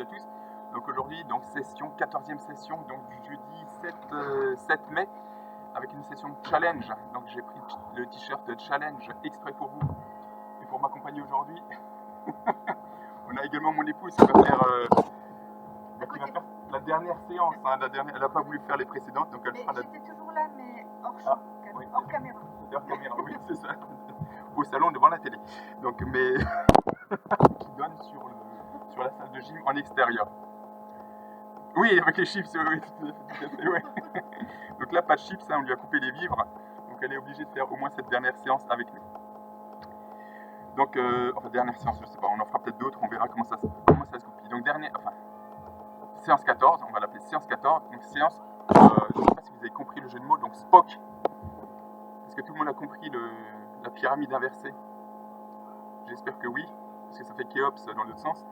à tous. Donc aujourd'hui, donc session, 14e session, donc du jeudi 7 mai, avec une session challenge. Donc j'ai pris le t-shirt challenge exprès pour vous et pour m'accompagner aujourd'hui. On a également mon épouse qui va faire, la dernière séance. Hein, elle n'a pas voulu faire les précédentes, donc elle fera la... J'étais toujours là, mais hors champ, oui, hors caméra. Hors caméra, oui, c'est ça. Au salon devant la télé. Donc, mais qui donne sur la salle de gym en extérieur. Oui, avec les chips, oui, tout à fait, ouais. Donc là, pas de chips, hein, on lui a coupé les vivres. Donc elle est obligée de faire au moins cette dernière séance avec nous. Donc, enfin, dernière séance, je sais pas, on en fera peut-être d'autres, on verra comment ça se goupille. Donc, séance 14, on va l'appeler séance 14. Donc, séance, je ne sais pas si vous avez compris le jeu de mots, donc Spock. Est-ce que tout le monde a compris la pyramide inversée? J'espère que oui, parce que ça fait Khéops dans l'autre sens.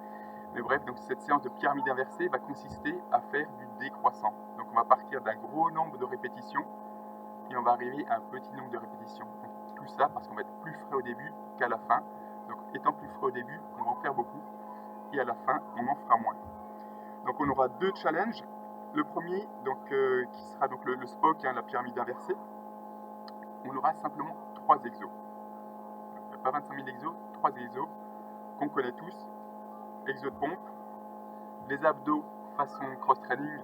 Mais bref, donc cette séance de pyramide inversée va consister à faire du décroissant. Donc on va partir d'un gros nombre de répétitions et on va arriver à un petit nombre de répétitions. Donc, tout ça parce qu'on va être plus frais au début qu'à la fin. Donc étant plus frais au début, on va en faire beaucoup et à la fin, on en fera moins. Donc on aura deux challenges. Le premier, donc, qui sera donc le Spock, hein, la pyramide inversée. On aura simplement 3 exos. Donc, pas 25 000 exos, 3 exos qu'on connaît tous. Exo de pompe, les abdos façon cross-training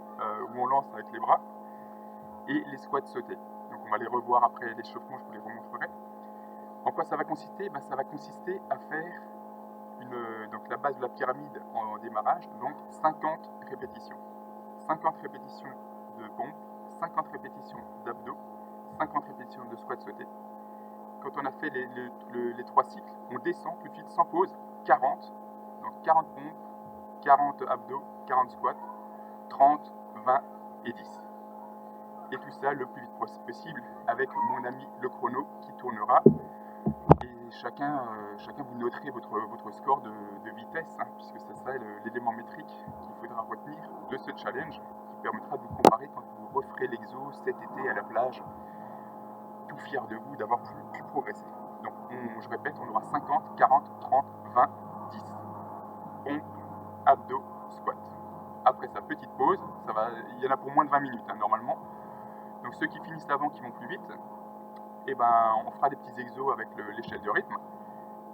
où on lance avec les bras, et les squats sautés. Donc on va les revoir après l'échauffement, je vous les remontrerai. En quoi ça va consister? Ça va consister à faire donc la base de la pyramide en démarrage, donc 50 répétitions. 50 répétitions de pompe, 50 répétitions d'abdos, 50 répétitions de squats sautés. Quand on a fait les 3 cycles, on descend tout de suite sans pause, 40. Donc 40 pompes, 40 abdos, 40 squats, 30, 20 et 10. Et tout ça le plus vite possible avec mon ami le chrono qui tournera. Et chacun vous noterez votre score de vitesse, hein, puisque c'est ça l'élément métrique qu'il faudra retenir de ce challenge qui permettra de vous comparer quand vous referez l'exo cet été à la plage, tout fier de vous d'avoir pu progresser. Donc je répète, on aura 50, 40, 30, 20, 10. Pompe, abdos, squat. Après sa petite pause, il y en a pour moins de 20 minutes hein, normalement. Donc ceux qui finissent avant, qui vont plus vite, on fera des petits exos avec l'échelle de rythme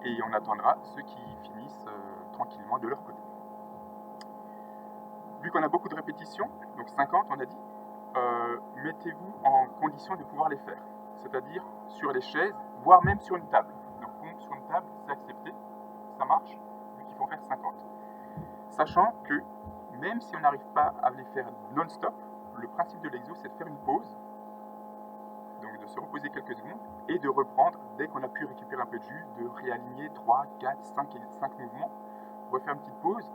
et on attendra ceux qui finissent tranquillement de leur côté. Vu qu'on a beaucoup de répétitions, donc 50 on a dit, mettez-vous en condition de pouvoir les faire. C'est-à-dire sur les chaises, voire même sur une table. Donc pompe sur une table, c'est accepté, ça marche, vu qu'il faut en faire 50. Sachant que même si on n'arrive pas à les faire non-stop, le principe de l'exo, c'est de faire une pause, donc de se reposer quelques secondes, et de reprendre dès qu'on a pu récupérer un peu de jus, de réaligner 3, 4, 5 mouvements, refaire une petite pause,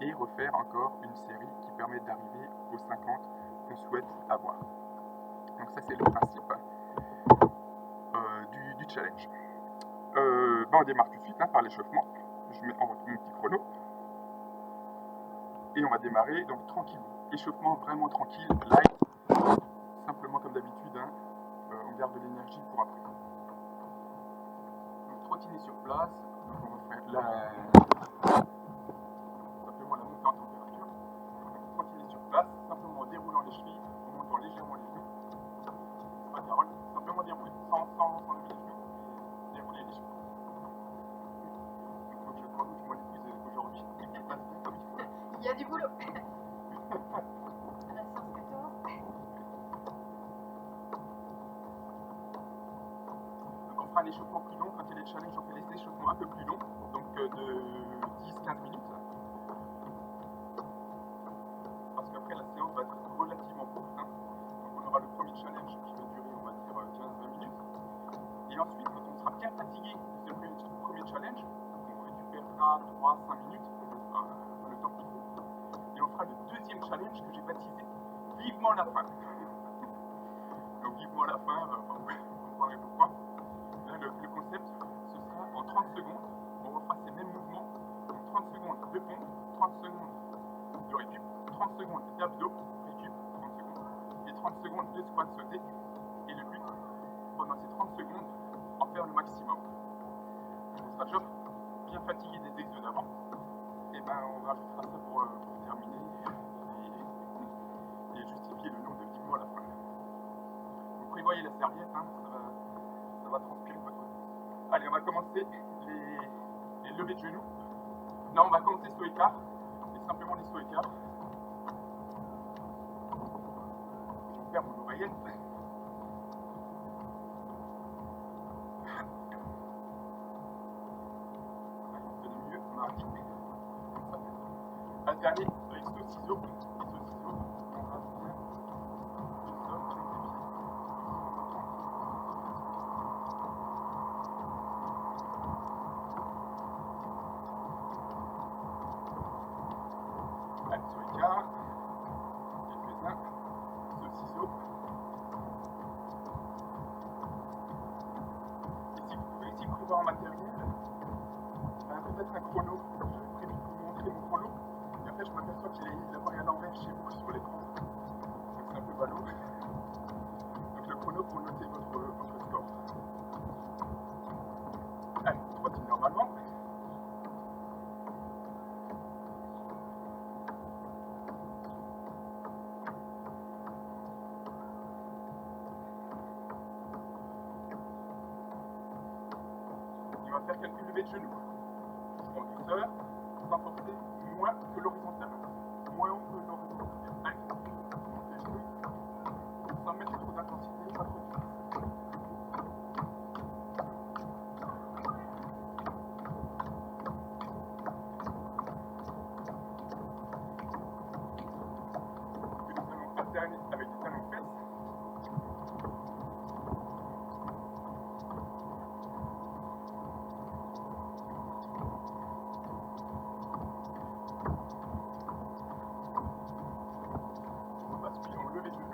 et refaire encore une série qui permet d'arriver aux 50 qu'on souhaite avoir. Donc ça, c'est le principe du challenge. On démarre tout de suite hein, par l'échauffement. Je mets en votre mon petit chrono. Et on va démarrer donc tranquillement. Échauffement vraiment tranquille, light, simplement comme d'habitude, hein, on garde de l'énergie pour après. Donc trottiner sur place, donc on va faire simplement la montée en température. Donc, trottiner sur place, simplement en déroulant les chevilles, en montant légèrement les genoux. Pas Carole, simplement dérouler, sans lever les genoux, et dérouler les chevilles. Donc je crois que mon épouse aujourd'hui, il passe bien comme il faut. Il y a du boulot. À la séance 14. Donc on fera un échauffement plus long. Quand il y a des challenges, on fait des échauffements un peu plus longs, donc de 10-15 minutes. Parce qu'après la séance va être relativement courte. Hein. Donc on aura le premier challenge qui va durer, on va dire, 15-20 minutes. Et ensuite, quand on sera bien fatigué de ce premier challenge, on récupérera 3-5 minutes, le temps qu'il faut. Et on fera le deuxième challenge que j'ai baptisé Vivement la fin. Donc vivement la fin, vous comprendrez pourquoi. Là, le concept, ce sera en 30 secondes, on refera ces mêmes mouvements. Donc 30 secondes de pompe, 30 secondes de récup, 30 secondes d'abdos, récup, 30 secondes, et 30 secondes de squat sauté. Et le but, pendant ces 30 secondes, en faire le maximum. On sera déjà bien fatigué des exos d'avant. Et ben on rajoutera ça pour terminer et justifier le nom de 10 mots à la fin. Vous prévoyez la serviette, hein, ça va transpirer votre côté. Allez, on va commencer les levées de genoux. Non, on va commencer saut écart, et simplement les sauts écarts. Je vais faire mon oreillette. Mieux, mardi. Alterner avec saut ciseaux. Et saut ciseaux, on rase bien le sol avec les pieds. Allez, sur l'écart. Quelques-uns. Saut ciseaux. Et si vous pouvez aussi prévoir en matériel, peut-être un chrono. J'avais prévu de vous montrer mon chrono. Et en fait, je m'aperçois qu'il apparaît à l'envers chez vous sur l'écran. Donc c'est un peu ballot. Donc le chrono pour noter votre score. Allez, trottine normalement. Il va faire quelques levées de genoux. En douceur, sans forcer, moins que l'horizontale. Moins haut que l'horizontale. Allez, montez les genoux, sans mettre trop d'intensité, pas trop de vitesse. Puis nous allons alterner avec des talons fesses. Lever de genoux.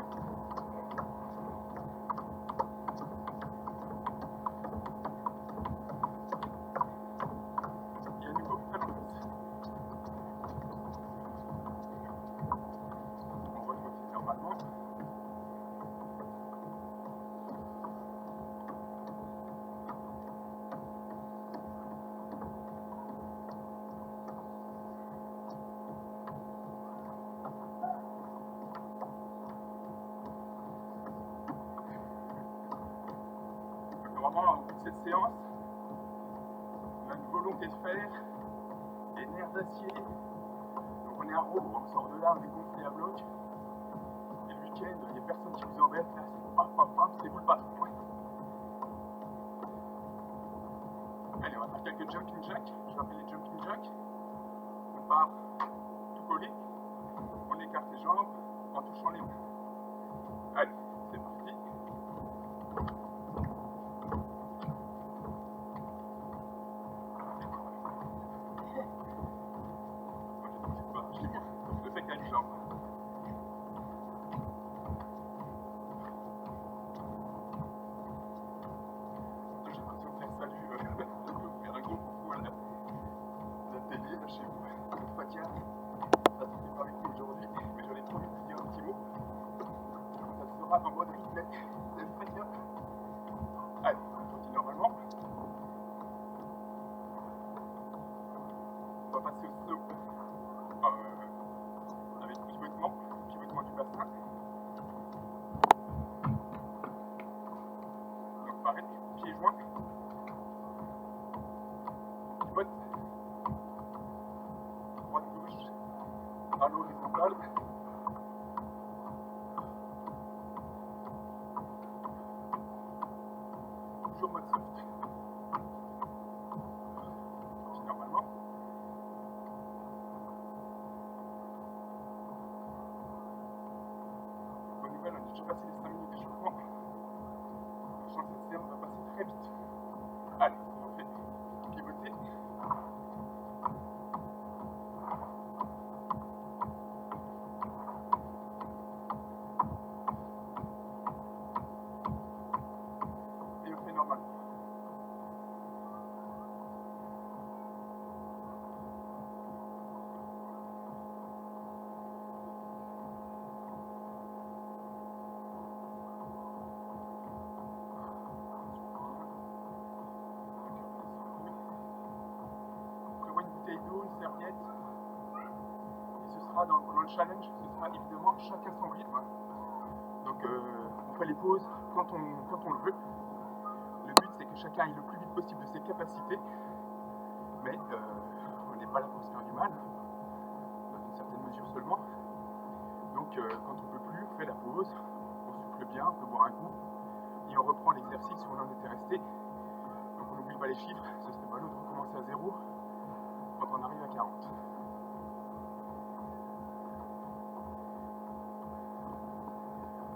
Et à nouveau, talon fesses. On remonte normalement. Vraiment, au bout de cette séance, on a une volonté de faire, des nerfs d'acier. Donc on est à robot, on sort de là, on est gonflé à bloc. Et le week-end, il n'y a personne qui vous embête, là c'est paf, c'est vous le patron. Allez, on va faire quelques jumping jacks. Je rappelle les jumping jacks. On part tout collé, on écarte les jambes en touchant les mains. Allez, c'est parti. Je le fais qu'à une jambe. J'ai l'impression de faire salut, de vous faire un gros coucou à la télé, là chez vous. Fatia, ça ne fait pas avec nous aujourd'hui, mais j'avais promis de dire un petit mot. Ça sera en mode replay. Salut Fatia. Allez, on continue normalement. On va passer au saut avec pivotement du bassin. Donc pareil, pieds joints. Pivote. Droite gauche à l'horizontale. Toujours mode soft. Normalement. Bonne nouvelle, on a déjà passé les 5 minutes d'échauffement. Je sens que cette séance va passer très vite. Allez, on fait pivoter. Et on fait normalement. sera dans le challenge, ce sera évidemment chacun son rythme. Donc on fait les pauses quand on le veut. Le but c'est que chacun aille le plus vite possible de ses capacités, mais on n'est pas là pour se faire du mal, dans une certaine mesure seulement. Donc quand on peut plus, on fait la pause, on souffle bien, on peut boire un coup, et on reprend l'exercice où on en était resté. Donc on n'oublie pas les chiffres, ce serait ballot de recommencer à 0 quand on arrive à 40.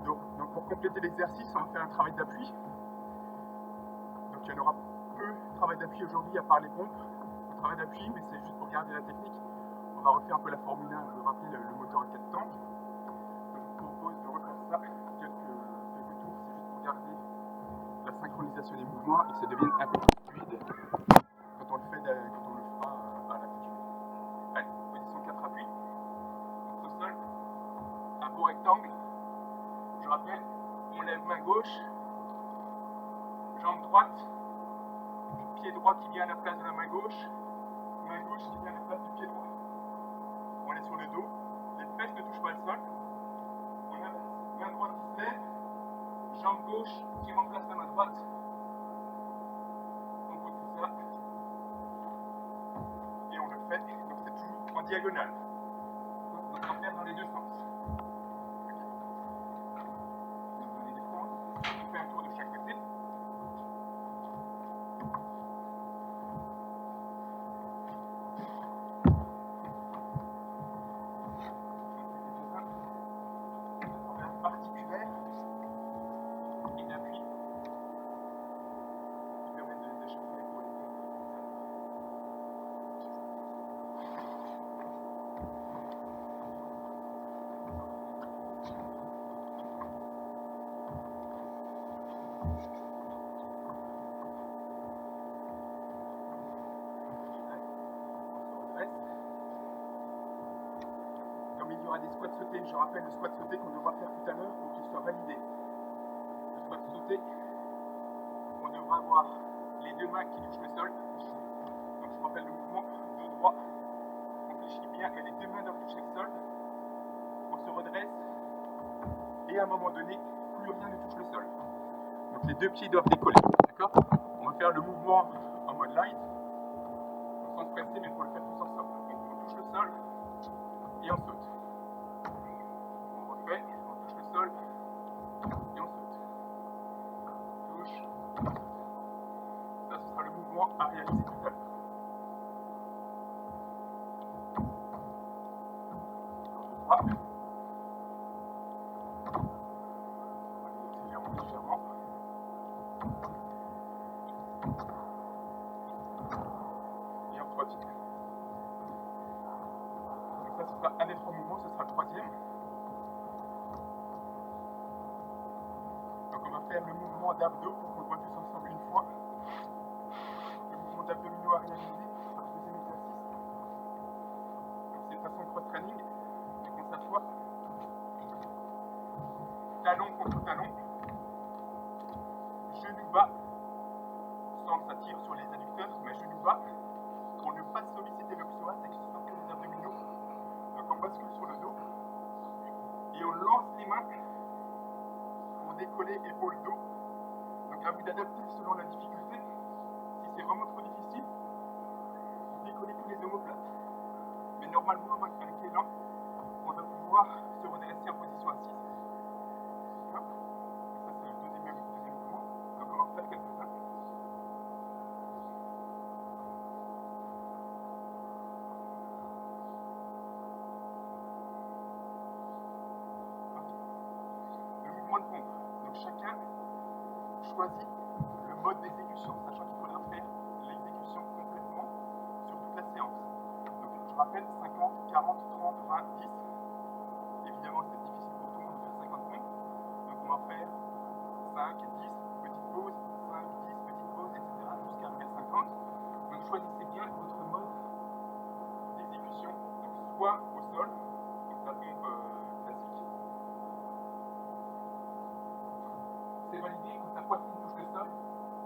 Donc pour compléter l'exercice, on va faire un travail d'appui. Donc il y en aura peu de travail d'appui aujourd'hui à part les pompes. Un travail d'appui, mais c'est juste pour garder la technique. On va refaire un peu la Formule 1, je vais rappeler le moteur à 4 temps. Donc je vous propose de refaire ça quelques tours, c'est juste pour garder la synchronisation des mouvements et que ça devienne un peu plus fluide quand on le fera à l'attitude. Allez, position 4 appuis. Donc au sol, un beau rectangle. Je rappelle, on lève main gauche, jambe droite, pied droit qui vient à la place de la main gauche qui vient à la place du pied droit. On est sur le dos, les fesses ne touchent pas le sol. On a main droite qui se lève, jambe gauche qui remplace la main droite. On pose tout ça. Et on le fait, donc c'est toujours en diagonale. Donc on va faire dans les deux sens. On fait un tour de chaque côté. Articulaire et d'appui qui permet d'échauffer l'épaule. Comme il y aura des squats sautés, je rappelle le squat sauté qu'on devra faire tout à l'heure pour qu'il soit validé. Le squat sauté, on devra avoir les deux mains qui touchent le sol. Donc je rappelle le mouvement dos droit. On fléchit bien et les deux mains doivent toucher le sol. On se redresse et à un moment donné, plus rien ne touche le sol. Donc les deux pieds doivent décoller. D'accord ? On va faire le mouvement en mode light, sans se presser, mais pour le faire tous ensemble. Donc on touche le sol et on saute. On refait, on touche le sol et on saute. Touche, on saute. Ça, ce sera le mouvement à réaliser tout à l'heure. On va accélérer légèrement. Et on trottine. Donc ça, ce sera un des trois mouvements, ce sera le troisième. Donc on va faire le mouvement d'abdos pour qu'on le voit tous ensemble une fois. Le mouvement d'abdominaux à réaliser, ce sera le deuxième exercice. Donc c'est façon cross-training. Donc on s'assoit. Talon contre talon. Genou bas. Centre, ça tire sur les adducteurs, mais genou bas. Pour ne pas solliciter le psoas et que ce soit que les abdominaux. Donc on bascule sur le dos. Et on lance les mains pour décoller épaule-dos. Donc à vous d'adapter selon la difficulté. Si c'est vraiment trop difficile, vous décollez tous les omoplates. Mais normalement, avec l'élan, on va pouvoir se redresser en position assise. Hop. Ça c'est le deuxième mouvement. Donc on va en faire quelques-uns. Le mouvement de pompe. Donc chacun choisit le mode d'exécution, sachant qu'il faudra faire l'exécution complètement sur toute la séance. Donc je rappelle 50, 40, 30, 20, 10. Évidemment c'est difficile pour tout le monde de faire 50 pompes. Donc on va faire 5, 10, petite pause, 5, 10, petite pause, etc. jusqu'à arriver à 50. Donc choisissez bien votre mode d'exécution. Donc soit au sol, donc la pompe classique. C'est validé quand la poitrine touche le sol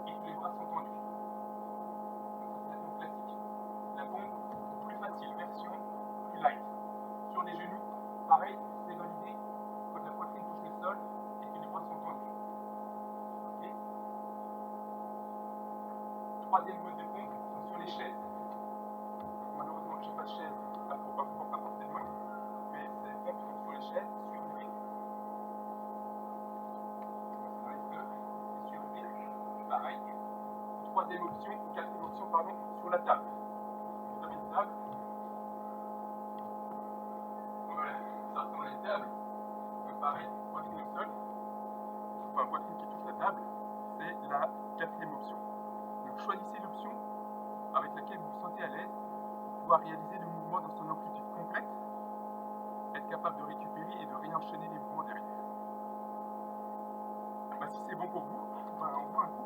et que les bras sont tendus. Donc ça c'est la pompe classique. La pompe plus facile, version plus light. Sur les genoux, pareil, c'est validé quand la poitrine touche le sol et que les bras sont tendus. Ok. Troisième mode de pompe sont sur les chaises. Donc, malheureusement, je n'ai pas de chaise à portée de main, mais c'est les pompes sont sur les chaises, surélevées. Dans les deux, c'est surélevé. Pareil. Troisième option, ou quatrième option, pardon, sur la table. Vous avez une table. Voilà, ça ressemble à une table. Donc pareil, poitrine au sol. Enfin, poitrine qui touche la table, c'est la quatrième option. Donc choisissez l'option avec laquelle vous vous sentez à l'aise pour pouvoir réaliser le mouvement dans son amplitude complète, être capable de récupérer et de réenchaîner les mouvements derrière. Bah, si c'est bon pour vous, bah, on voit un coup.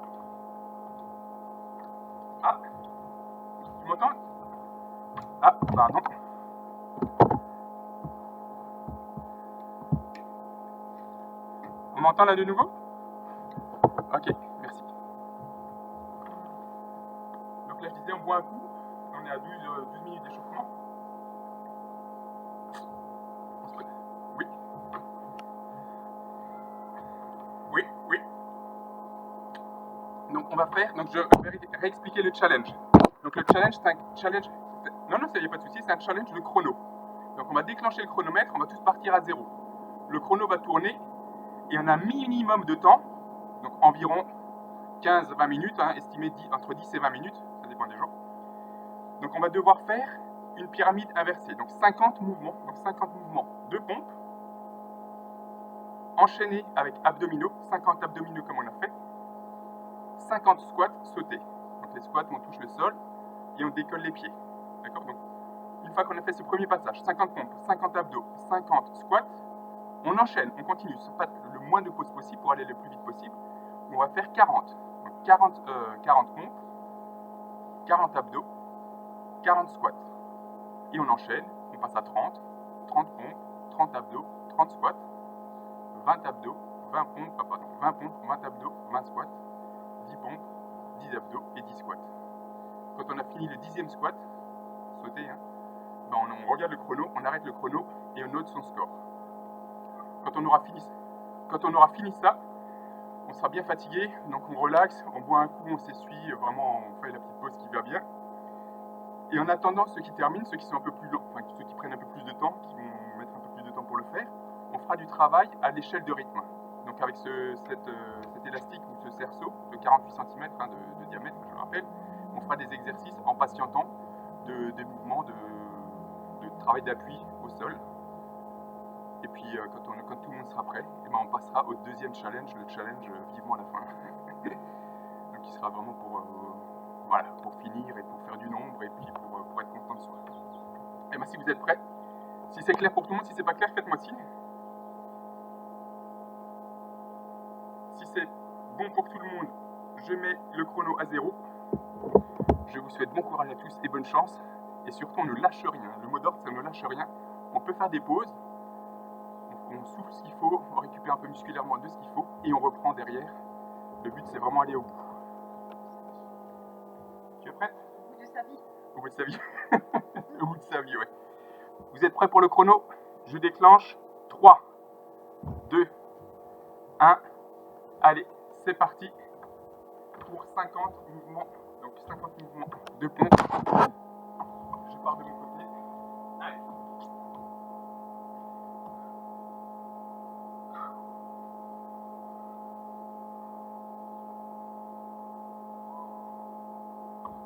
Ah, tu m'entends? Ah, pardon. On m'entend là de nouveau? Ok, merci. Donc là je disais on boit un coup, on est à 12 minutes d'échauffement. Oui. Oui, oui. Donc on va faire, donc je vais réexpliquer le challenge. Donc le challenge c'est un challenge, non, ça y a pas de souci, c'est un challenge de chrono. Donc on va déclencher le chronomètre, on va tous partir à 0. Le chrono va tourner et on a un minimum de temps, donc environ 15-20 minutes, hein, estimé entre 10 et 20 minutes, ça dépend des jours. Donc on va devoir faire une pyramide inversée, donc 50 mouvements, de pompe, enchaînés avec abdominaux, 50 abdominaux comme on a fait, 50 squats sautés. Donc les squats, on touche le sol et on décolle les pieds. D'accord? Donc une fois qu'on a fait ce premier passage, 50 pompes, 50 abdos, 50 squats, on enchaîne, on continue, pas le moins de pauses possible pour aller le plus vite possible. On va faire 40. Donc 40 pompes, 40 abdos, 40 squats. Et on enchaîne, on passe à 30 pompes, 30 abdos, 30 squats, 20 abdos, 20 pompes, 20 abdos, 20 squats, 10 pompes, 10 abdos et 10 squats. Quand on a fini le 10e squat, sauté, hein, ben on regarde le chrono, on arrête le chrono et on note son score. Quand on aura fini ça, on sera bien fatigué, donc on relaxe, on boit un coup, on s'essuie, vraiment on fait la petite pause qui va bien. Et en attendant ceux qui terminent, ceux qui sont un peu plus longs, enfin ceux qui prennent un peu plus de temps, qui vont mettre un peu plus de temps pour le faire, on fera du travail à l'échelle de rythme. Donc avec cet élastique ou ce cerceau de 48 cm hein, de diamètre, je le rappelle, on fera des exercices en patientant des mouvements de travail d'appui au sol. Et puis quand tout le monde sera prêt, et ben on passera au deuxième challenge, le challenge vivement à la fin. Donc il sera vraiment pour finir et pour faire du nombre et puis pour être content de soi. Et ben si vous êtes prêts, si c'est clair pour tout le monde, si c'est pas clair, faites-moi signe. Si c'est bon pour tout le monde, je mets le chrono à 0. Je vous souhaite bon courage à tous et bonne chance. Et surtout, on ne lâche rien. Le mot d'ordre, c'est on ne lâche rien. On peut faire des pauses. On souffle ce qu'il faut, on récupère un peu musculairement de ce qu'il faut et on reprend derrière. Le but, c'est vraiment aller au bout. Tu es prête? Au bout de sa vie. Au bout de sa vie. Au bout de sa vie, ouais. Vous êtes prêts pour le chrono? Je déclenche. 3, 2, 1. Allez, c'est parti pour 50 mouvements. Donc 50 mouvements de pompe. Je pars de mon côté. Allez.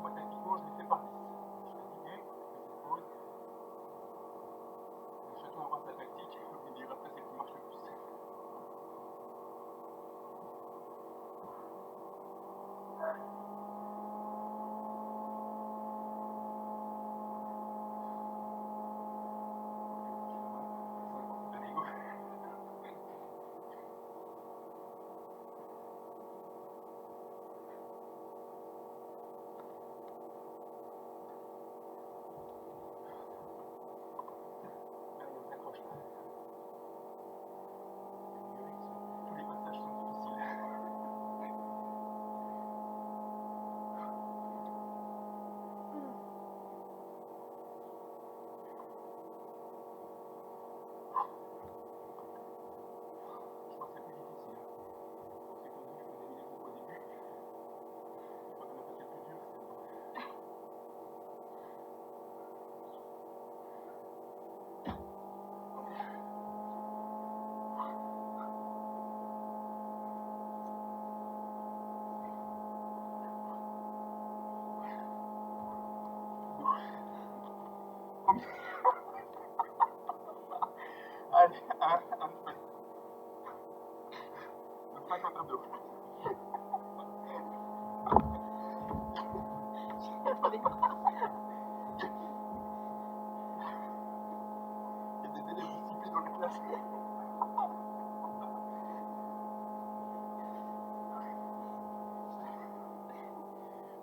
Moi, techniquement, je l'ai fait par 10. Je fais 10 pompes, petite pause. Donc, chacun aura sa tactique. Vous me direz après celle qui marche le plus. Je crois que c'est plus difficile. Pour ceux qui ont vu, je vous ai mis les groupes au début. Quand on a passé le plus dur, c'est bon. Allez, un peu. Donc 50 abdos. Il y a des élèves disciplinés dans la classe.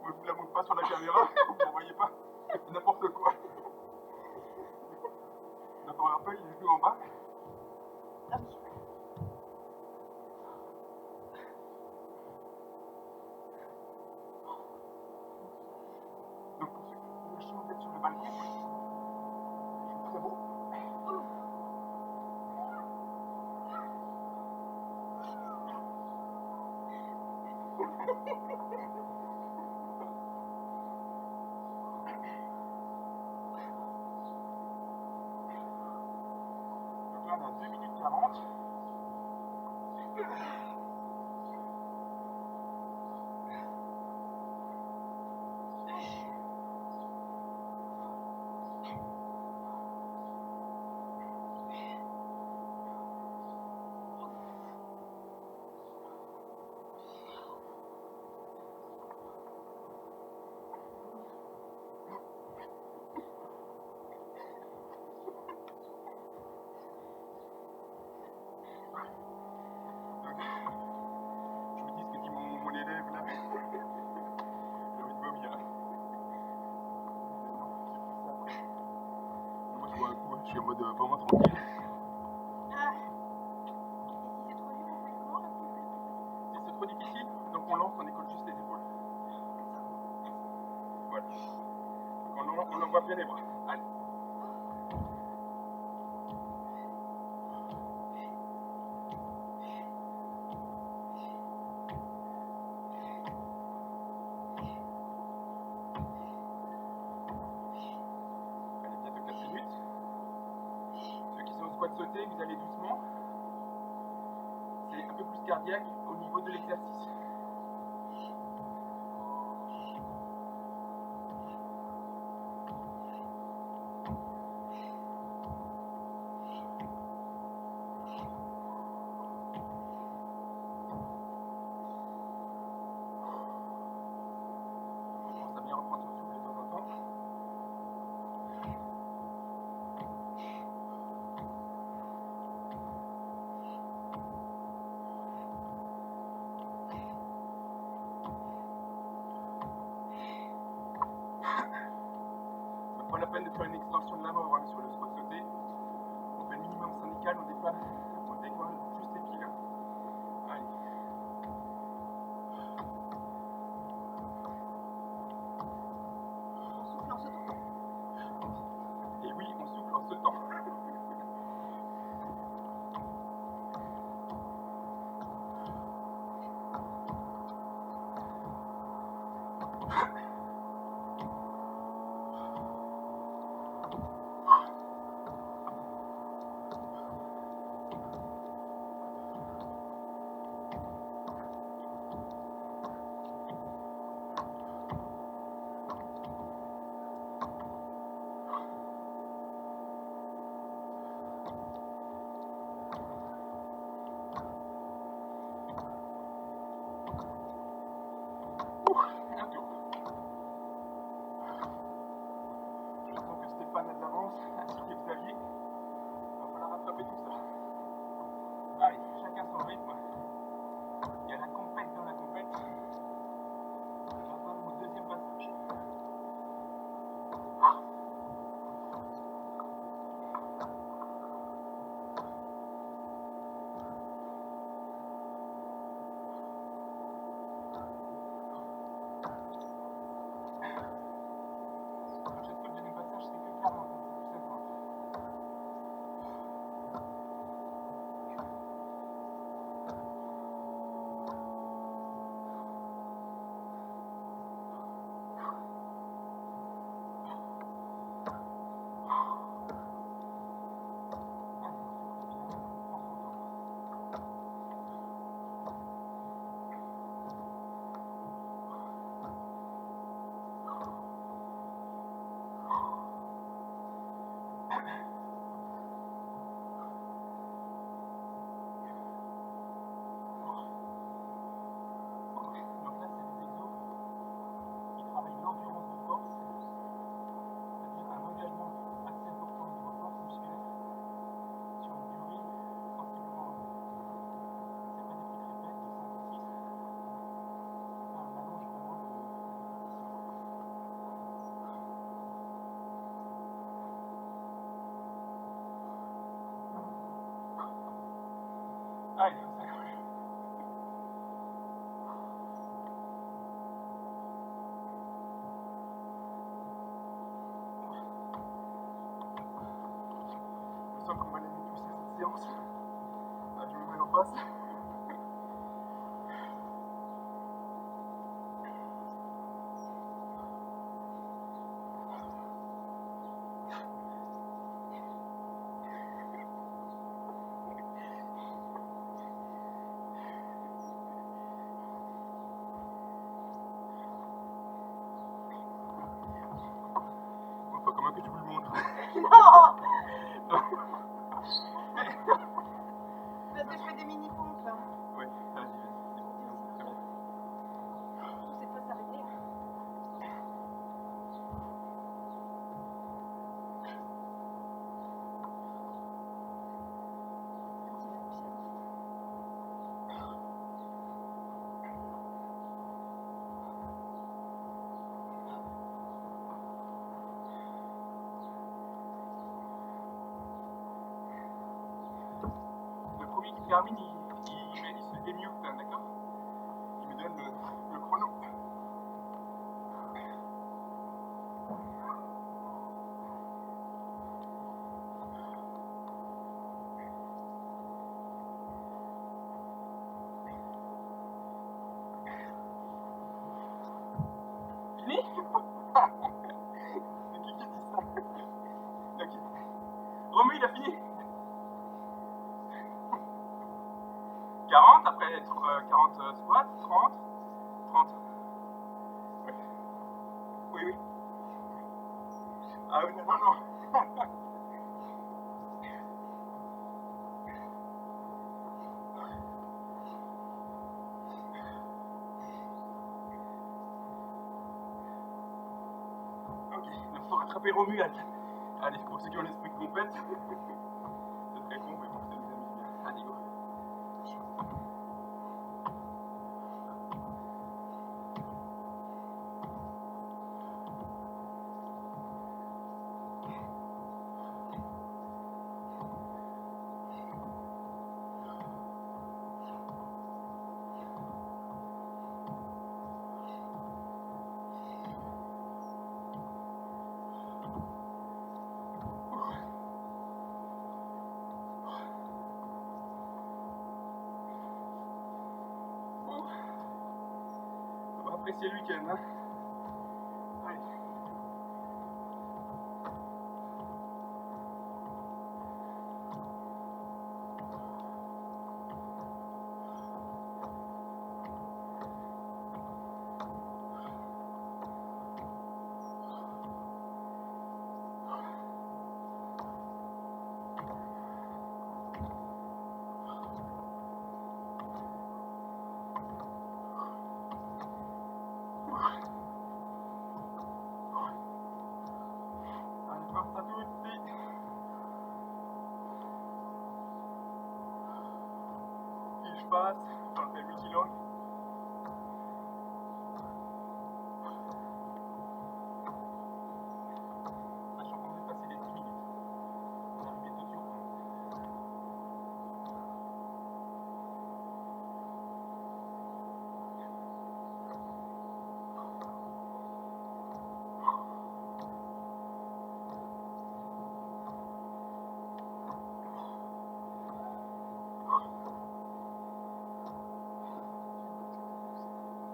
Moi, je vous la montre pas sur la caméra, vous ne voyez pas. N'importe quoi. Donc on rappelle les genoux en bas. Ah oui. Donc pour ceux qui sont peut-être sur le balcon, c'est très beau. Donc là on a 2 minutes 40. Donc, je vous dis ce que dit mon élève là. J'ai envie de vomir. Moi je bois un coup, je suis en mode vraiment tranquille. Ah. Et si c'est trop dur, on fait comment là pour le plus facile? Si c'est trop difficile, donc on lance, on écoute juste les épaules. Voilà. Donc on envoie bien les bras. Allez. Allez, bientôt 4 minutes. Ceux qui sont au squat sauté, vous allez doucement. C'est un peu plus cardiaque au niveau de l'exercice. On commence à bien reprendre son souffle de temps en temps. Ah, il est comme ça quand même. Je sens qu'on va l'aimer tous à cette séance. Ah, je me mets en face. Bon, faut quand même que je vous le montre. Non. Parce que je fais des mini-pompes. Oui, vas-y, vas-y, c'est bon, très bien. Tout c'est pas s'arrêter. Le premier qui termine, il se démute, hein, d'accord? Il me donne le chrono. Fini? C'est qui dit ça? Ok. Romu, il a fini? 40, après 40 squats, 30, 30. Ouais. Oui, oui. Ah oui, non, non. Ok, il faut rattraper Romu. Allez, pour ceux qui ont l'esprit de compète, c'est très con, mais bon, ça nous amuse bien. Allez, go. On va apprécier le week-end, hein. Allez. Allez, forza tutti. Puis je passe, j'en fais multilangue. Je suis en train de passer les 10 minutes. On arrive bientôt sur 11.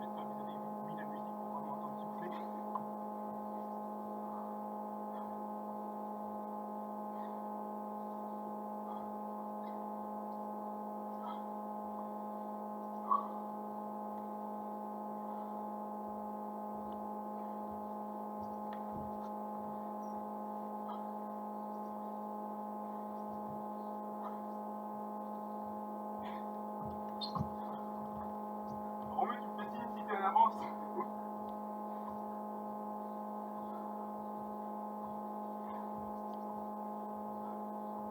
J'espère que vous avez mis la musique pour vraiment entendre souffler. Romain, tu me fais signe si t'es en avance. On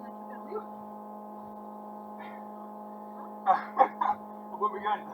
a tout perdu. Romain me gagne.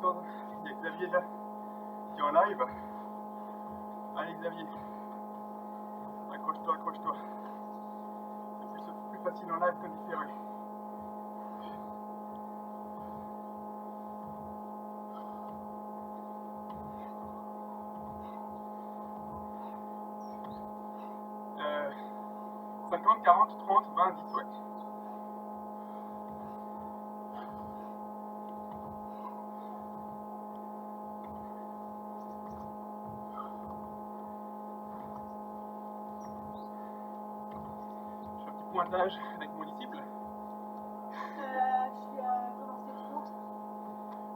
attends, il y a Xavier là qui est en live. Allez Xavier, accroche-toi, accroche-toi. C'est plus facile en live qu'en différé. Euh, 50, 40, 30, 20, 10, ouais. Je fais un petit pointage avec mon disciple. Je suis à commencer 30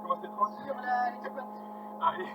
Comment c'est 30 sur les squats. Allez.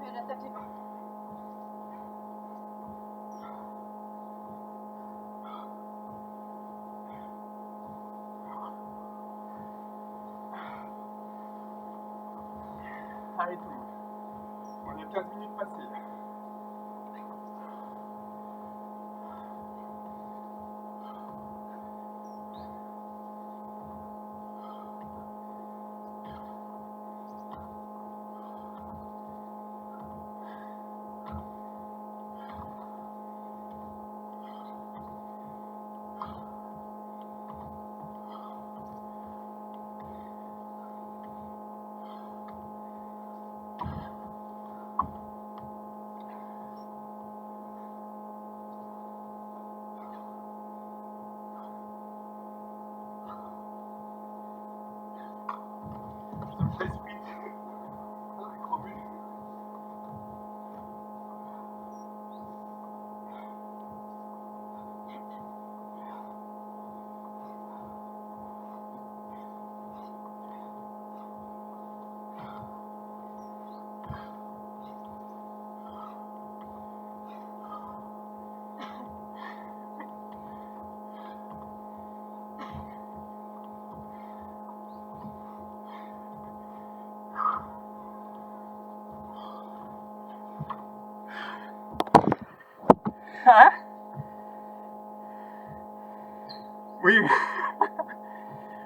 Et là, tape tes mains. Allez tout le monde. On est 15 minutes passées. Je me fais sprint. Ah, trop bien. Hein? Oui.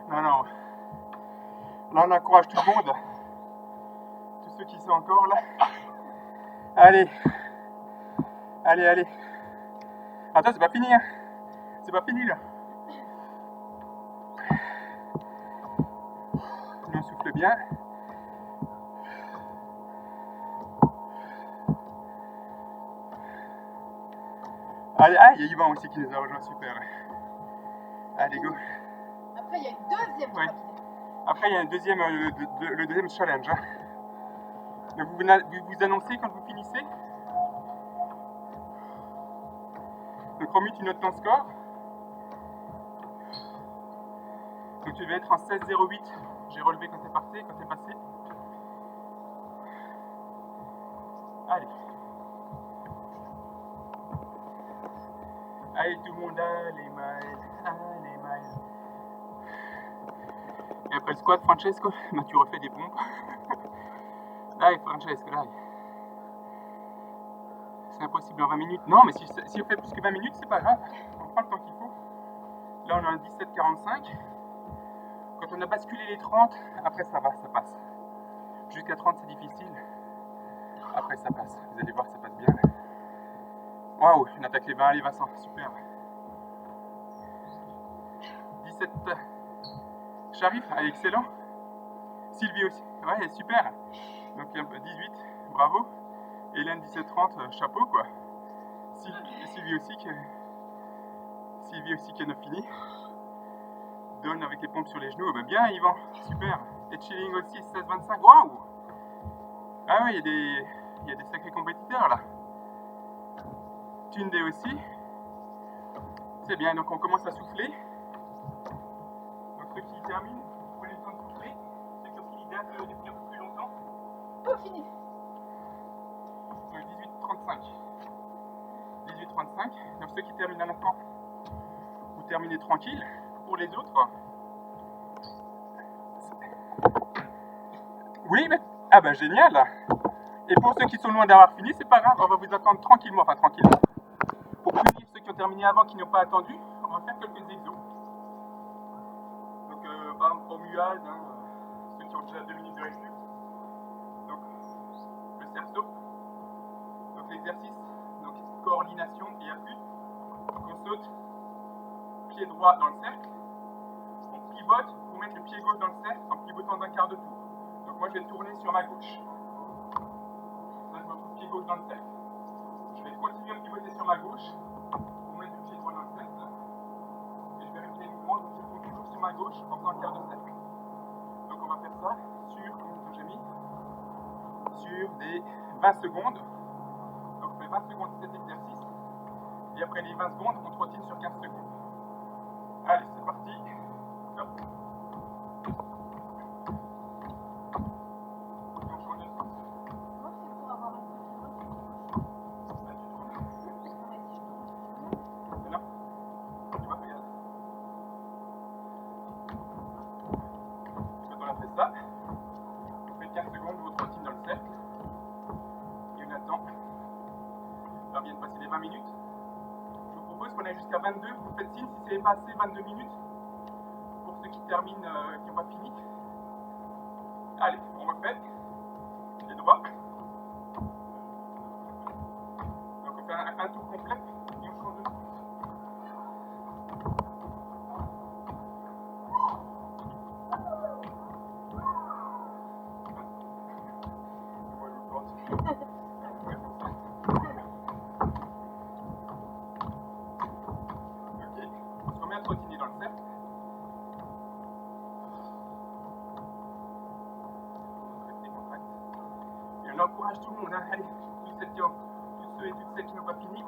Non, non. Là, on encourage tout le monde. Tous ceux qui sont encore là. Allez. Allez, allez. Attends, c'est pas fini, hein. C'est pas fini, là. On souffle bien. Allez, ah, il y a Yvan aussi qui nous a rejoint, super. Allez, go. Après, il y a une deuxième Ouais. rapide. Après, il y a un deuxième, le deuxième challenge. Hein. Donc, vous annoncez quand vous finissez. Donc, Romu, tu notes ton score. Donc, tu devais être en 16,08. J'ai relevé quand t'es passé. Allez. Allez, tout le monde, allez, Miles. Allez, Miles. Et après le squat, Francesco, bah, tu refais des pompes. Allez, Francesco, allez. C'est impossible en 20 minutes. Non, mais si on fait plus que 20 minutes, c'est pas grave. On prend le temps qu'il faut. Là, on a un 17,45. Quand on a basculé les 30, après ça va, ça passe. Jusqu'à 30, c'est difficile. Après, ça passe. Vous allez voir, ça passe bien. Waouh, on attaque les 20. Allez, Vincent, super. 17. Sharif, allez, excellent. Sylvie aussi. Ouais, super. Donc 18, bravo. Hélène 17-30, chapeau quoi. Sylvie aussi qui a fini. Donne avec les pompes sur les genoux. Bah bien Yvan, super. Et Chilling aussi 16-25. Waouh. Ah oui, il y a des sacrés compétiteurs là. Tunde aussi. C'est bien, donc on commence à souffler. Donc ceux qui terminent, vous prenez le temps de souffler. Ceux qui ont fini d'être un peu plus longtemps. Tout fini. Donc 18-35. 18-35. Donc ceux qui terminent à l'instant, vous terminez tranquille. Pour les autres. Oui, mais... Ah bah génial. Et pour ceux qui sont loin d'avoir fini, c'est pas grave, on va vous attendre tranquillement, enfin tranquillement. Pour punir ceux qui ont terminé avant, qui n'ont pas attendu, on va faire quelques exos. Donc par exemple, au muage, ceux qui ont déjà 2 minutes de récup. Donc le cerceau. Donc l'exercice, donc coordination et appui. Donc on saute, pied droit dans le cercle. On pivote pour mettre le pied gauche dans le cercle en pivotant d'un quart de tour. Donc moi je vais tourner sur ma gauche. Là je me retrouve pied gauche dans le cercle. Je vais continuer à pivoter sur ma gauche pour mettre le pied droit dans le cercle. Et je vais répéter le mouvement, donc je tourne toujours sur ma gauche en faisant un quart de cercle. Donc on va faire ça sur, combien de temps j'ai mis ? Sur des 20 secondes. Donc on fait 20 secondes de cet exercice. Et après les 20 secondes, on trottine sur 15 secondes. Allez, c'est parti. Hop. Moi, c'est pour avoir un peu de Là, tu vois, regarde. Quand on a fait ça, on fait 15 secondes de votre routine dans le cercle. Et on attend. Là, on vient de passer les 20 minutes. Je vous propose qu'on aille jusqu'à 22. Vous faites signe si c'est passé 22 minutes. Pour ceux qui terminent, qui n'ont pas fini. Allez, on refait. Les droits. Donc on fait un tour complet et on change de tour. Moi je pense. Ok, on se remet à trottiner dans le cercle. Et on encourage tout le monde, hein. Allez, tous ceux et toutes celles qui n'ont pas fini,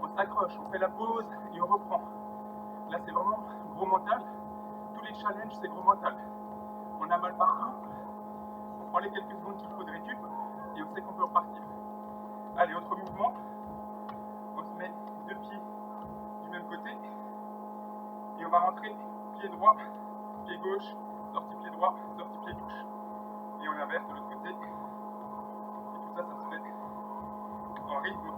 on s'accroche, on fait la pause et on reprend. Là c'est vraiment gros mental, tous les challenges c'est gros mental. On a mal partout, on prend les quelques secondes qu'il faut de récup et on sait qu'on peut repartir. Allez, autre mouvement, on se met 2 pieds du même côté et on va rentrer pied droit, pied gauche, sortie pied droit, sortie pied gauche. Et on inverse de l'autre côté. Et tout ça, ça se fait en rythme.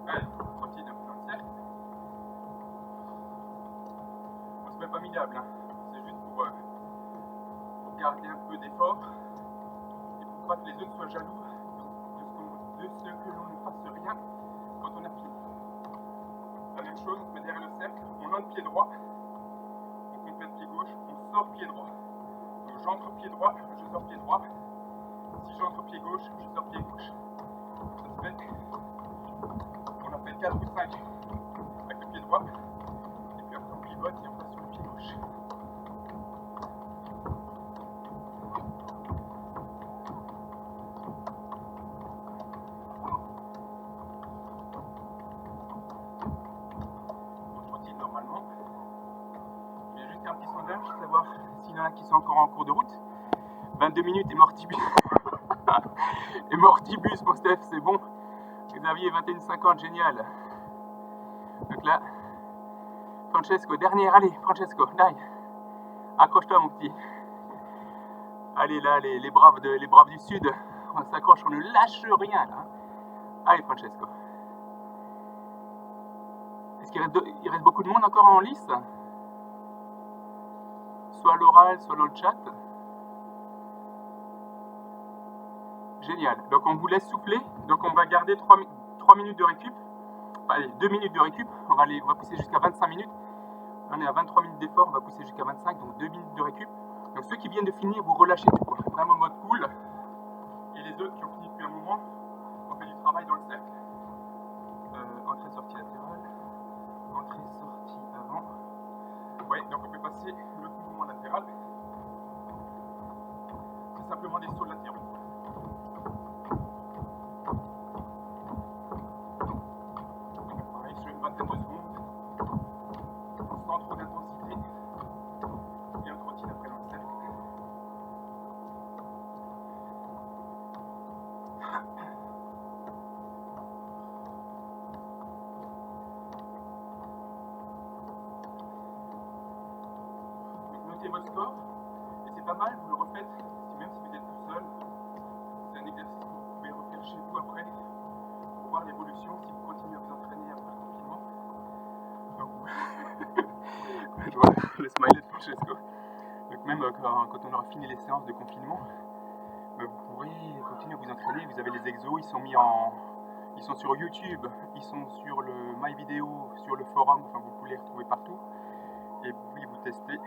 Allez, on continue un peu dans le cercle. On se met pas minable, hein. C'est juste pour garder un peu d'effort et pour pas que les autres soient jaloux de ce que l'on ne fasse rien quand on a fini. La même chose, on se met derrière le cercle, on entre pied droit, on complète pied gauche, on sort pied droit. Donc j'entre pied droit, je sors pied droit. Si j'entre pied gauche, je sors pied gauche. Ça se fait. On a fait 4 ou 5 avec le pied droit. Et puis après on pivote et on passe sur le pied gauche. Normalement. J'ai juste un petit sondage, savoir s'il y en a qui sont encore en cours de route. 22 minutes et mortibus. Et mortibus pour Steph, c'est bon. Xavier 21,50, génial. Donc là, Francesco, dernière, allez, Francesco, dai. Accroche-toi mon petit. Allez là, les braves du sud, on s'accroche, on ne lâche rien là. Allez Francesco. Est-ce qu'il reste beaucoup de monde encore en lice? Soit à l'oral, soit dans le chat. Génial. Donc on vous laisse souffler. Donc on va garder 3 minutes de récup. Allez, 2 minutes de récup. On va pousser jusqu'à 25 minutes. On est à 23 minutes d'effort. On va pousser jusqu'à 25. Donc 2 minutes de récup. Donc ceux qui viennent de finir, vous relâchez tout. Vraiment mode cool. Et les autres qui ont fini depuis un moment, on fait du travail dans le cercle. Entrée-sortie latérale. Entrée-sortie avant. Ouais, donc on peut passer l'autre mouvement latéral. C'est simplement des sauts latéraux. Pareil, sur une vingtaine de secondes, sans trop d'intensité. Et on trottine après dans le cercle. Notez votre score, et c'est pas mal, vous le refaites, même si vous êtes tout seul. C'est un exercice que vous pouvez refaire chez vous après, pour voir l'évolution si vous continuez à vous entraîner après le confinement. Donc, voilà, le smiley de Francesco. Donc même quand on aura fini les séances de confinement, vous pourrez continuer à vous entraîner. Vous avez les exos, ils sont sur YouTube, ils sont sur le MyVideo, sur le forum, enfin vous pouvez les retrouver partout. Et vous pouvez vous tester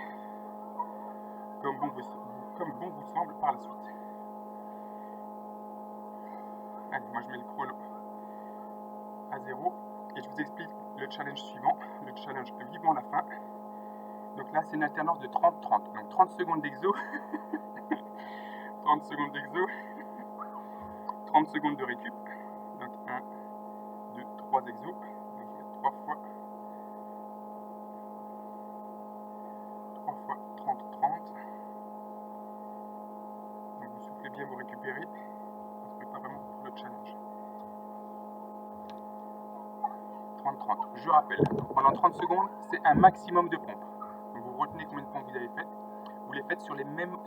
comme bon vous semble par la suite. Allez, moi je mets le chrono à 0 et je vous explique le challenge suivant, le challenge vivement la fin. Donc là c'est une alternance de 30-30, donc 30 secondes d'exo, 30 secondes d'exo, 30 secondes de récup, donc 1, 2, 3 exos, donc je vais 3 fois 30-30. Donc vous soufflez bien, vous récupérez, on se prépare vraiment pour le challenge. 30-30. Je rappelle, pendant 30 secondes, c'est un maximum de pompes. Donc vous retenez combien de pompes vous avez faites. Vous les faites sur le même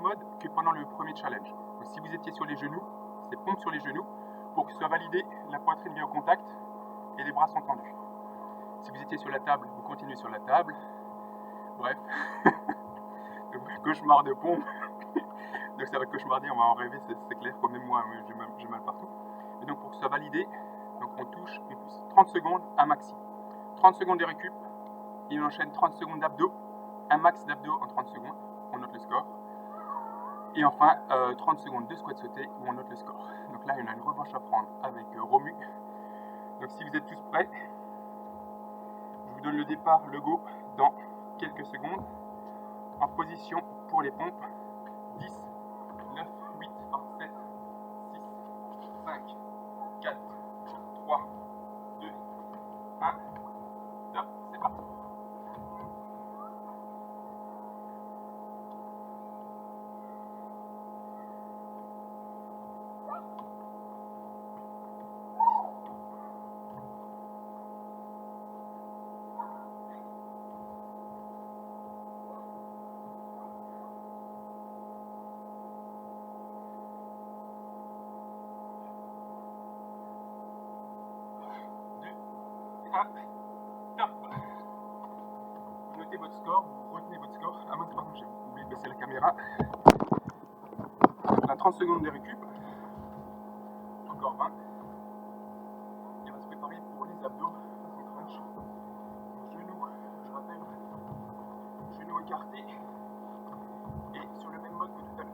mode que pendant le premier challenge. Donc si vous étiez sur les genoux, c'est pompe sur les genoux. Pour que ce soit validé, la poitrine vient au contact et les bras sont tendus. Si vous étiez sur la table, vous continuez sur la table. Bref, cauchemar de pompe. Donc ça va cauchemarder, on va en rêver, c'est clair, comme même moi, j'ai mal partout. Et donc pour que ce soit validé, donc on touche, on pousse 30 secondes, un maxi. 30 secondes de récup, et on enchaîne 30 secondes d'abdos, un max d'abdos en 30 secondes, on note le score. Et enfin 30 secondes de squat sauté où on note le score. Donc là, il y en a une revanche à prendre avec Romu. Donc si vous êtes tous prêts, je vous donne le départ, le go, dans quelques secondes. En position pour les pompes, 10, 9, 8, 7, 6, 5, 4, 3, 2, 1, top, c'est parti. Top. Vous notez votre score, vous retenez votre score. Ah mince, pardon, j'ai oublié de baisser la caméra. On a 30 secondes de récup. Encore 20. Et on va se préparer pour les abdos. Façon crunch. Genou, je rappelle, genou écarté. Et sur le même mode que tout à l'heure.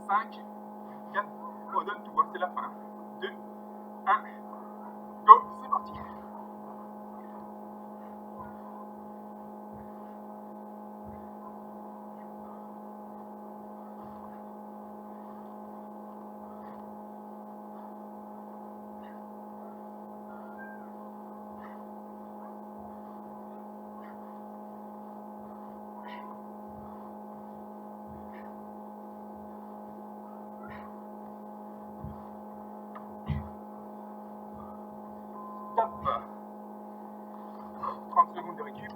5, 4, on donne tout, c'est la fin. 2, 1, go, c'est parti. Top. 30 secondes de récup.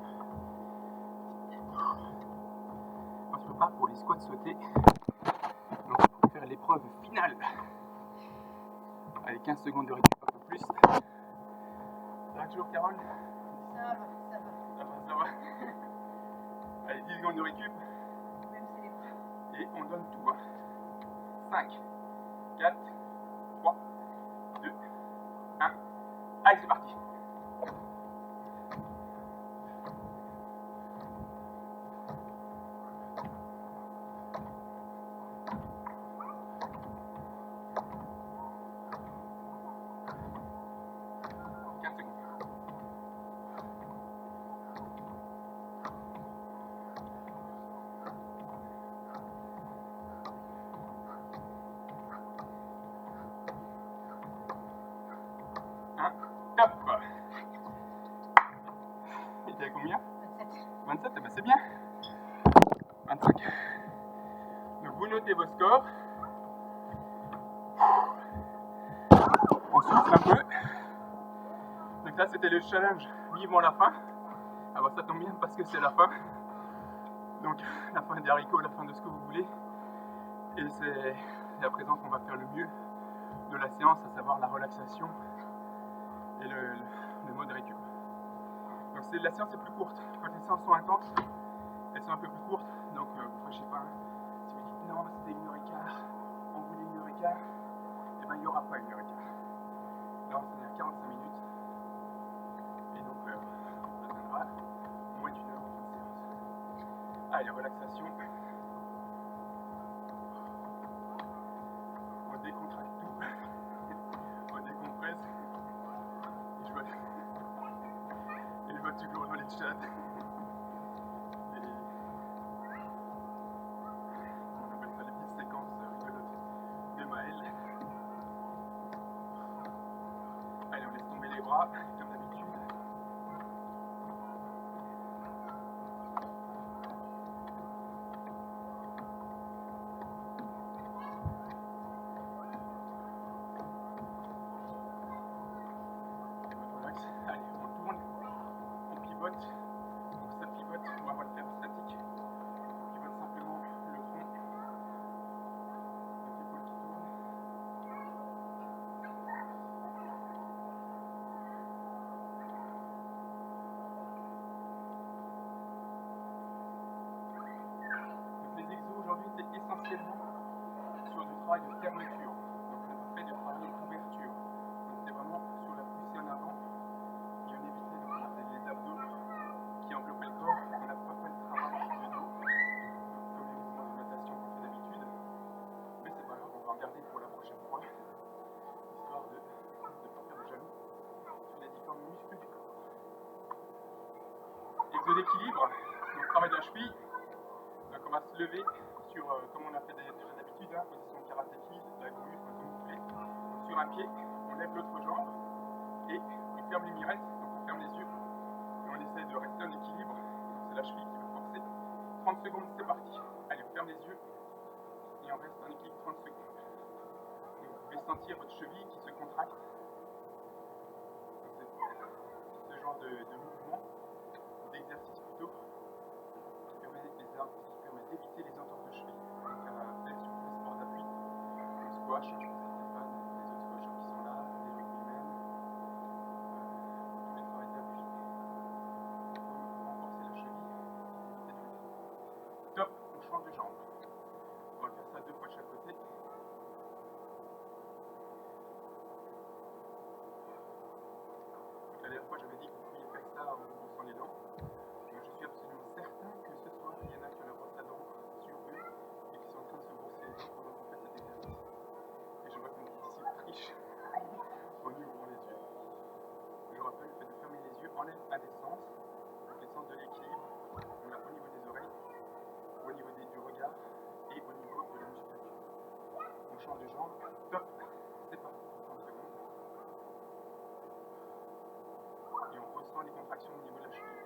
On se prépare pour les squats sautés. Donc on va faire l'épreuve finale. Allez, 15 secondes de récup, un peu plus. Ça va toujours, Carole? Ça va. Ça va. Allez, 10 secondes de récup. Même si les bras. Et on donne tout. 5, 4, 3, 2, 1. Allez, c'est parti. Top. Il était à combien? 27. 27, ben c'est bien. 25. Donc vous notez vos scores. On souffle un peu. Donc ça c'était le challenge vivement la fin. Ah bah ça tombe bien parce que c'est la fin. Donc la fin des haricots, la fin de ce que vous voulez. Et c'est à présent qu'on va faire le mieux de la séance, à savoir la relaxation et le mode récup. Donc la séance est plus courte. Quand les séances sont intenses, elles sont un peu plus courtes. Donc vous ne fâchez pas. Si vous dites non, c'était 1h15, on voulait 1h15, et ben il n'y aura pas 1h15. Là on s'en est à 45 minutes. Et donc on atteindra moins d'une heure en fin de séance. Allez, relaxation. On décontracte tout. On décompresse. Et je vois toujours dans les chats. On appelle ça les petites séquences rigolotes de Maël. Allez, on laisse tomber les bras, comme d'habitude. Allez, on tourne, on pivote. Donc ça pivote, on va le faire statique. On pivote simplement le tronc. Les épaules qui tournent. Donc les exos aujourd'hui étaient essentiellement sur du travail de fermeture. Donc on n'a pas fait de travail d'ouverture. Donc c'est vraiment sur la poussée en avant. Et on évitait les abdos qui enveloppaient le corps. On n'a pas fait le travail du dos, comme les mouvements de natation qu'on fait d'habitude. Mais c'est pas grave, on va regarder pour la prochaine fois, histoire de ne pas faire de jaloux sur les différents muscles du corps. Exo d'équilibre, donc travail de la cheville. Donc on va se lever sur, comme on a fait déjà d'habitude, position karaté kid, la grue, comme vous voulez. Donc sur un pied, on lève l'autre jambe et on ferme les mirettes, donc on ferme les yeux et on essaie de rester en équilibre. C'est la cheville qui va forcer. 30 secondes, c'est parti. Allez, on ferme les yeux et on reste en équilibre 30 secondes. Donc vous pouvez sentir votre cheville qui se contracte. Donc c'est ce genre de mouvement, d'exercice plutôt, qui permet d'éviter les entorses de cheville. Donc à faire sur les sports d'appui, le squash, je pense à Stéphane, les autres squashers qui sont là, les rugbymen, tous les travails d'appui pour renforcer la cheville et éviter de le. Top, on change de jambe. On va faire ça 2 fois de chaque côté. La dernière fois j'avais dit que vous pouviez faire ça en vous brossant les dents. Mais je suis absolument certain que ce soir il y en a qui ont la brosse à dents sur eux et qui sont en train de se brosser les dents pendant qu'on fait cet exercice. Et je vois qu'on ici triche en ouvrant les yeux. Je vous rappelle, le fait de fermer les yeux enlève un des sens, donc les sens de l'équilibre. On l'a au niveau des oreilles, au niveau du regard et au niveau de la musculature. On change de jambe, top, c'est parti, 30 secondes. Et on ressent les contractions au niveau de la cheville.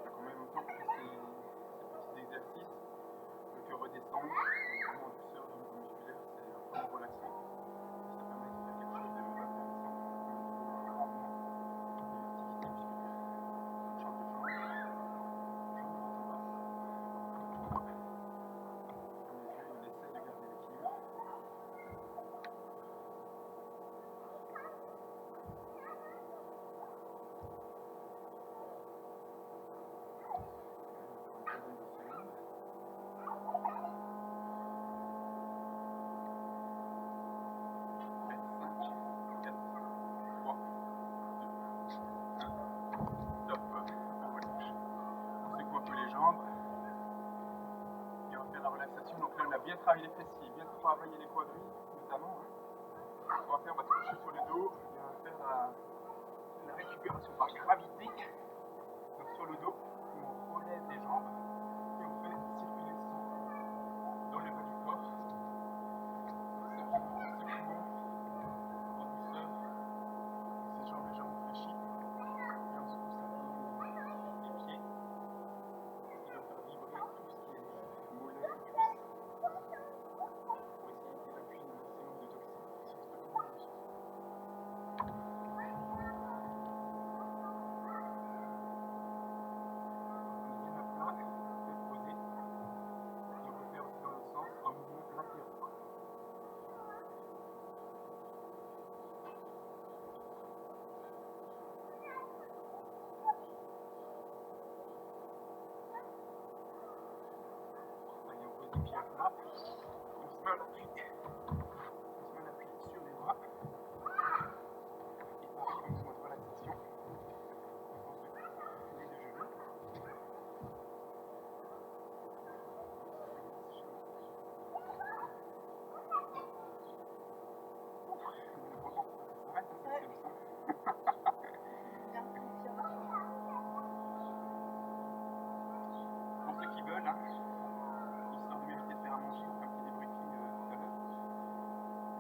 Donc en même temps qu'on fait ces petits exercices, le cœur redescend, vraiment en douceur au niveau musculaire, c'est vraiment relaxant. Et ça permet de faire quelque chose de intéressant au niveau rendement et activité musculaire. On change de jambe, jambe droite en bas. Ferme les yeux et on essaie de garder l'équilibre. relaxation. Donc là, on a bien travaillé les fessiers, bien travaillé les quadris, notamment. Hein. On va faire, on va se coucher sur le dos et on va faire la récupération par gravité. Donc sur le dos, on relève les jambes et on fait circuler le sang dans le bas du corps. Ça qui monte en douceur. Ces jambes fléchies. Et on secoue simplement les pieds. Ce qui va faire vibrer tout ce qui est mollets, cuisses. Pour essayer d'évacuer un maximum de toxines qui sont stockées dans le muscle. Des pieds à plat, on se met à l'appui sur les bras et pareil en mouvement de relaxation, on se secoue les deux genoux. On est content que ça s'arrête, c'est comme ça. Pour ceux qui veulent, hein, histoire de m'éviter de faire à manger, on fait un petit débriefing tout à l'heure.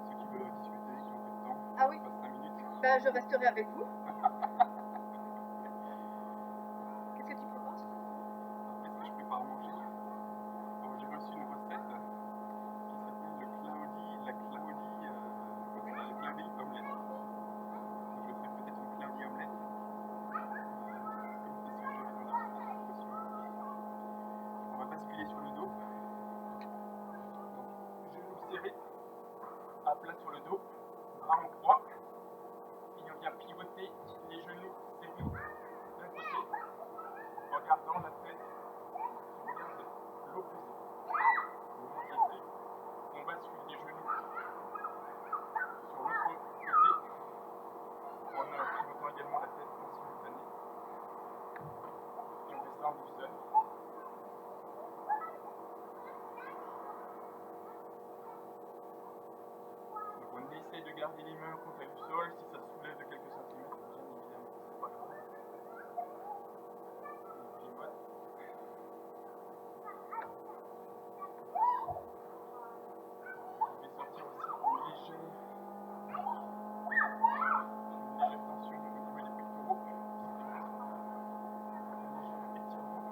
Ceux qui veulent discuter, qui ont peu de temps, Ah oui. on passe 5 minutes. Bah, je resterai avec vous. Qu'est-ce que tu prépares? Qu'est-ce que je prépare à manger? Alors, j'ai reçu une recette qui s'appelle le Claudie, la Claudie omelette. Donc, je vais faire peut-être une Claudie omelette. On va basculer sur le dos. Donc, genoux serrés, à plat sur le dos, bras en croix. Et on vient pivoter les genoux serrés d'un côté, en gardant la tête qui regarde l'opposé. On bascule les genoux sur l'autre côté, en pivotant également la tête en simultané. Et on fait ça en douceur. Donc on essaie de garder les mains au contact du sol. Si ça soulève de quelques centimètres, bien évidemment, c'est pas grave. On pivote. Je vais sortir aussi une légère tension au niveau des pectoraux. Un léger étirement.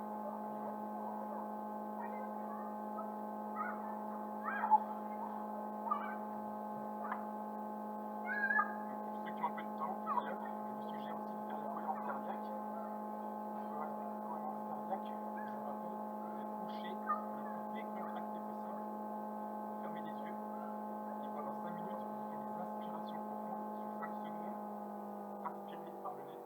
Pour ceux qui ont un peu de temps, tout à l'heure, je vous suggère aussi de faire la cohérence cardiaque. La cohérence cardiaque, je vous rappelle, d'être couché le plus décontracté possible. Fermez les yeux et pendant 5 minutes, vous faites des inspirations profondes sur 5 secondes. Inspirez par le nez,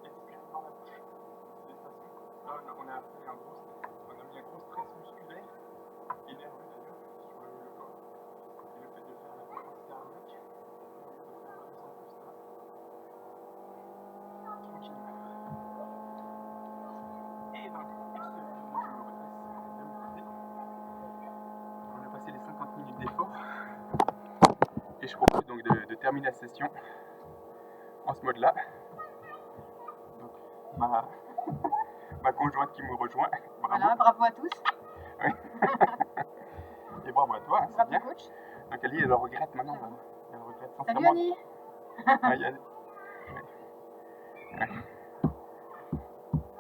expirez par la bouche. De cette façon, là on a fait on a mis un gros stress musculaire et nerveux d'ailleurs sur le corps. Et le fait de faire la cohérence cardiaque, de faire reposer un peu ça, tranquillement. Et donc, une seconde, je me redresse de mon côté. On a passé les 50 minutes d'effort. Et je propose donc de terminer la session en ce mode-là. Donc, ma conjointe qui me rejoint. Bravo. Voilà, bravo à tous. Oui. Et bravo à toi, c'est Bravo bien. coach. Donc elle le regrette maintenant. Elle regrette Salut sincèrement. Annie. Ah, ouais.